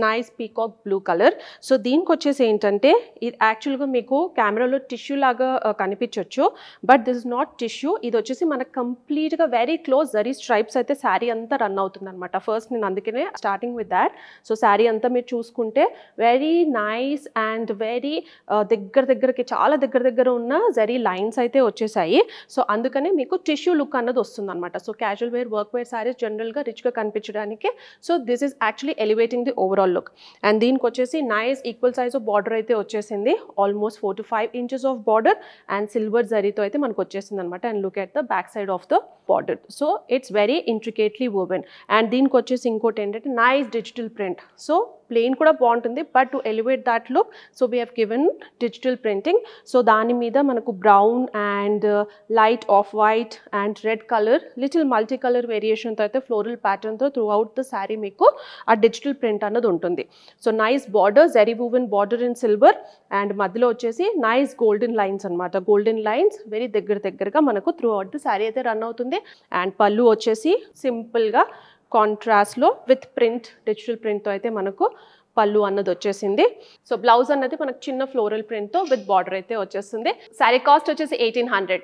Nice peacock blue colour. So దీనికి వచ్చేసి ఏంటంటే ఇది యాక్చువల్గా మీకు కెమెరాలో టిష్యూ లాగా కనిపించవచ్చు, but this is not tissue. ఇది వచ్చేసి మనకు కంప్లీట్గా వెరీ క్లోజ్ జరీ స్ట్రైప్స్ అయితే శారీ అంతా రన్ అవుతుంది అనమాట. ఫస్ట్ నేను అందుకనే starting with that. So sari అంతా మీరు చూసుకుంటే వెరీ నైస్ అండ్ వెరీ దగ్గరకి చాలా దగ్గర ఉన్న జరీ లైన్స్ అయితే వచ్చేసాయి. సో అందుకనే మీకు టిష్యూ లుక్ అన్నది వస్తుంది అనమాట. So casual wear work wear saris జనరల్గా రిచ్గా కనిపించడానికి. So this is actually elevating the overall look. And దీనికి వచ్చేసి nice equal size of border అయితే వచ్చేసింది. Almost 4 to 5 inches of border and silver జరీతో అయితే మనకు వచ్చేసింది అనమాట. And look at the back side of the border. So it's very intricately woven. And దీనికి వచ్చేసి ఇంకోటి ఏంటంటే nice digital print. So plain కూడా బాగుంటుంది, but to elevate that look so we have given digital printing. So దాని మీద మనకు brown and light off white and red colour little multi colour వేరియేషన్తో అయితే ఫ్లోరల్ ప్యాటర్న్తో త్రూ అవుట్ ద శారీ మీకు ఆ డిజిటల్ ప్రింట్ అన్నది ఉంటుంది. So nice border, zari woven border in silver and మధ్యలో వచ్చేసి నైస్ గోల్డెన్ లైన్స్ అనమాట. గోల్డెన్ లైన్స్ వెరీ దగ్గరగా మనకు త్రూ అవుట్ ద శారీ అయితే రన్ అవుతుంది. అండ్ పళ్ళు వచ్చేసి సింపుల్గా కాంట్రాస్ట్లో విత్ ప్రింట్ డిజిటల్ ప్రింట్తో అయితే మనకు పళ్ళు అన్నది వచ్చేసింది. సో బ్లౌజ్ అన్నది మనకు చిన్న ఫ్లోరల్ ప్రింట్తో విత్ బార్డర్ అయితే వచ్చేస్తుంది. శారీ కాస్ట్ వచ్చేసి 1800.